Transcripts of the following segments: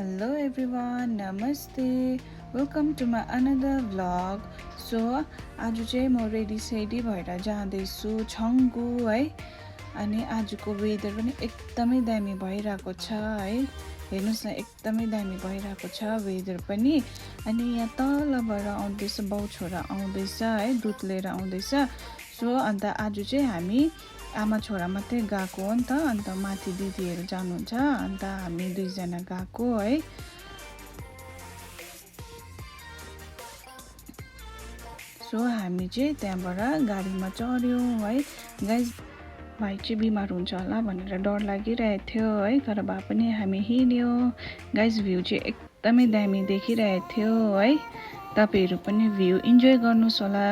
Hello everyone, namaste. Welcome to my another vlog. So आज चाहिँ म रेडी सेडी भएर जाँदैछु छङ्गु है। अनि आजको वेदर पनि एकदमै दामी भइरहेको छ है। हेर्नुस् न एकदमै दामी भइरहेको छ वेदर पनि। अनि यहाँ तलबाट आउँदैछ बाउ छोरा आउँदैछ है, दुध लिएर आउँदैछ। सो अन्त आज चाहिँ हामी आमा छोरा मात्रै गएको हो नि त। अन्त माथि दिदीहरू जानुहुन्छ, अन्त हामी दुईजना गएको है। सो हामी चाहिँ त्यहाँबाट गाडीमा चढ्यौँ है। गाइस भाइ चाहिँ बिमार हुन्छ होला भनेर डर लागिरहेको थियो है, तर भए पनि हामी हिँड्यौँ। गाइस भ्यू चाहिँ एकदमै दामी देखिरहेको थियो है। तपाईहरु पनि भ्यू इन्जोय गर्नुस् होला।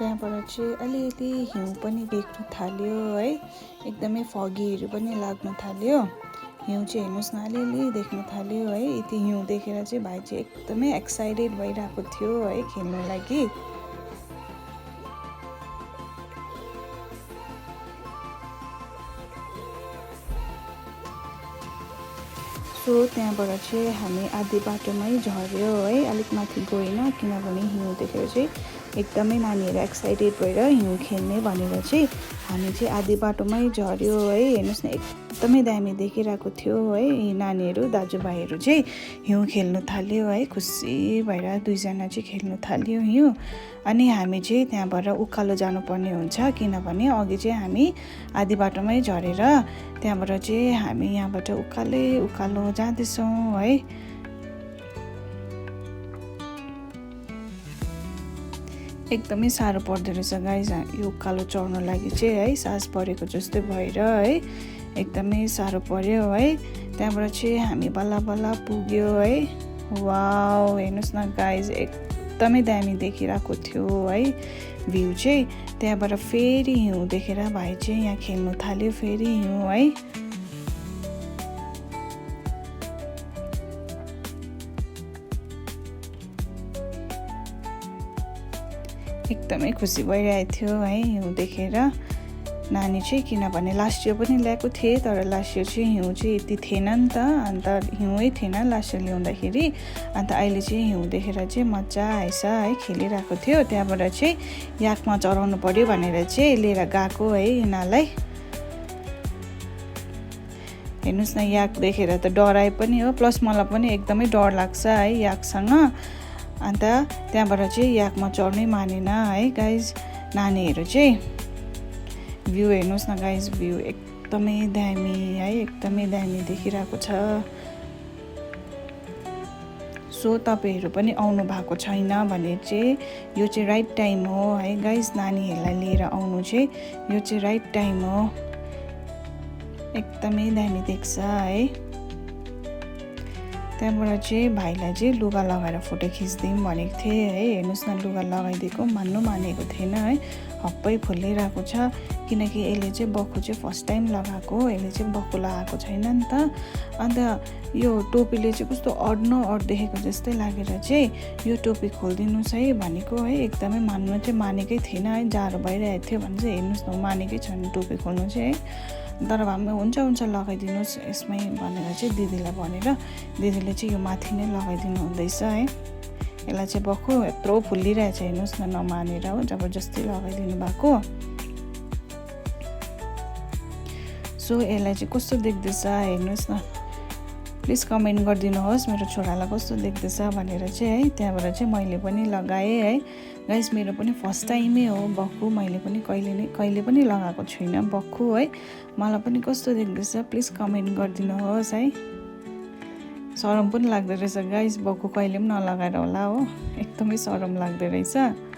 त्यहाँबाट चाहिँ अलिअलि हिउँ पनि देख्न थाल्यो है। एकदमै फगीहरू पनि लाग्न थाल्यो। हिउँ चाहिँ हेर्नुस् न अलिअलि देख्न थाल्यो है। यति हिउँ देखेर चाहिँ भाइ चाहिँ एकदमै एक्साइटेड भइरहेको थियो है खेल्न लागि। सो त्यहाँबाट चाहिँ हामी आधी बाटोमै झर्यो है, अलिक माथि गएन किनभने हिउँ देखेर चाहिँ एकदमै नानीहरू एक्साइटेड भएर हिउँ खेल्ने भनेर चाहिँ हामी चाहिँ आधी बाटोमै झर्यो है। हेर्नुस् न एकदमै दामी देखिरहेको थियो है। नानीहरू दाजुभाइहरू चाहिँ हिउँ खेल्नु थाल्यो है, खुसी भएर दुईजना चाहिँ खेल्नु थाल्यो हिउँ। अनि हामी चाहिँ त्यहाँबाट उकालो जानुपर्ने हुन्छ किनभने अघि चाहिँ हामी आधी बाटोमै झरेर त्यहाँबाट चाहिँ हामी यहाँबाट उकालो जाँदैछौँ है। एकदमै साह्रो पर्दो रहेछ गाइस यो उकालो चढ्न लागि चाहिँ है। सास परेको जस्तै भएर है, एकदमै साह्रो पर्यो है। त्यहाँबाट चाहिँ हामी बल्ल पुग्यो है। वाउ हेर्नुस् न गाइस एकदमै दामी देखिरहेको थियो है भ्यू चाहिँ। त्यहाँबाट फेरि हिउँ देखेर भाइ चाहिँ यहाँ खेल्नु थाल्यो फेरि हिउँ है। एकदमै खुसी भइरहेको थियो है हिउँ देखेर नानी चाहिँ। किनभने लास्ट इयर पनि ल्याएको थिएँ तर लास्ट इयर चाहिँ हिउँ चाहिँ यति थिएन नि त। अन्त हिउँै थिएन लास्ट इयर ल्याउँदाखेरि। अन्त अहिले चाहिँ हिउँ देखेर चाहिँ मजा आएछ है, खेलिरहेको थियो। त्यहाँबाट चाहिँ याकमा चढाउनु पर्यो भनेर चाहिँ लिएर गएको है यिनीहरूलाई। हेर्नुस् न याक देखेर त डराए पनि हो, प्लस मलाई पनि एकदमै डर लाग्छ है याकसँग। अन्त त्यहाँबाट चाहिँ याकमा चढ्नै मानेन है गाइज नानीहरू चाहिँ। भ्यू हेर्नुहोस् न गाइज भ्यू एकदमै दामी है, एकदमै दामी देखिरहेको छ। सो तपाईहरु पनि आउनु भएको छैन भने चाहिँ यो चाहिँ राइट टाइम हो है गाइज। नानीहरूलाई लिएर आउनु चाहिँ यो चाहिँ राइट टाइम हो। एकदमै दामी देख्छ है। त्यहाँबाट चाहिँ भाइलाई चाहिँ लुगा लगाएर फोटो खिच्दिउँ भनेको थिएँ है। हेर्नुहोस् न लुगा लगाइदिएको मानेको थिएन है। हप्पै फुलिरहेको छ किनकि यसले चाहिँ बक्खु चाहिँ फर्स्ट टाइम लगाएको, यसले चाहिँ बक्खु लगाएको छैन नि त। अन्त यो टोपीले चाहिँ कस्तो अड न अड देखेको जस्तै लागेर चाहिँ यो टोपी खोलिदिनुहोस् है भनेको है। एकदमै मान्नु चाहिँ मानेकै थिएन है, जाडो भइरहेको थियो भने चाहिँ हेर्नुहोस् न मानेकै छैन टोपी खोल्नु चाहिँ है। तर भए हुन्छ लगाइदिनुहोस् यसमै भनेर चाहिँ दिदीलाई भनेर दिदीले चाहिँ यो माथि नै लगाइदिनु हुँदैछ है। यसलाई चाहिँ बक्खु यत्रो फुलिरहेछ हेर्नुहोस् न नमानेर हो, जबरजस्ती लगाइदिनु भएको। सो यसलाई चाहिँ कस्तो देख्दैछ हेर्नुहोस् न। प्लिज कमेन्ट गरिदिनुहोस् मेरो छोरालाई कस्तो देख्दैछ भनेर चाहिँ है। त्यहाँबाट चाहिँ मैले पनि लगाएँ है गाइस। मेरो पनि फर्स्ट टाइमै हो बक्खु, मैले पनि कहिले पनि लगाएको छुइनँ बक्खु है। मलाई पनि कस्तो देख्दैछ प्लिज कमेन्ट गरिदिनुहोस् है। सरम पनि लाग्दो रहेछ गाइस, बक्खु कहिले पनि नलगाएर होला हो, एकदमै सरम लाग्दो रहेछ।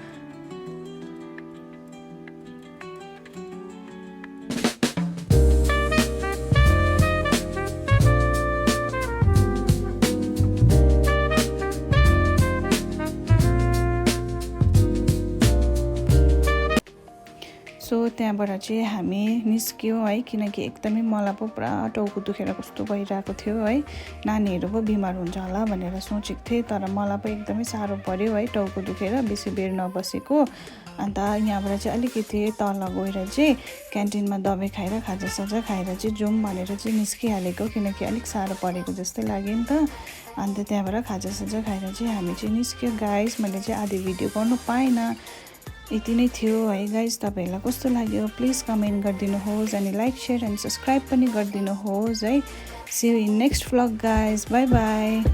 सो त्यहाँबाट चाहिँ हामी निस्क्यौँ है, किनकि एकदमै मलाई पो पुरा टाउको दुखेर कस्तो भइरहेको थियो है। नानीहरू पो बिमार हुन्छ होला भनेर सोचेको थिएँ, तर मलाई पो एकदमै साह्रो पर्यो है टाउको दुखेर बेसी बेर नबसेको। अन्त यहाँबाट चाहिँ अलिकति तल गएर चाहिँ क्यान्टिनमा दबाई खाएर खाजासाजा खाएर चाहिँ जाउँ भनेर चाहिँ निस्किहालेको, किनकि अलिक साह्रो परेको जस्तै लाग्यो नि त। अन्त त्यहाँबाट खाजासाजा खाएर चाहिँ हामी चाहिँ निस्क्यौँ गाइस। मैले चाहिँ आधी भिडियो गर्नु पाइनँ, यति नै थियो है गाइस। तपाईहरुलाई कस्तो लाग्यो प्लिज कमेन्ट गरिदिनुहोस् अनि लाइक शेयर एन्ड सब्स्क्राइब पनि गरिदिनुहोस् है। See you in next vlog guys, bye by.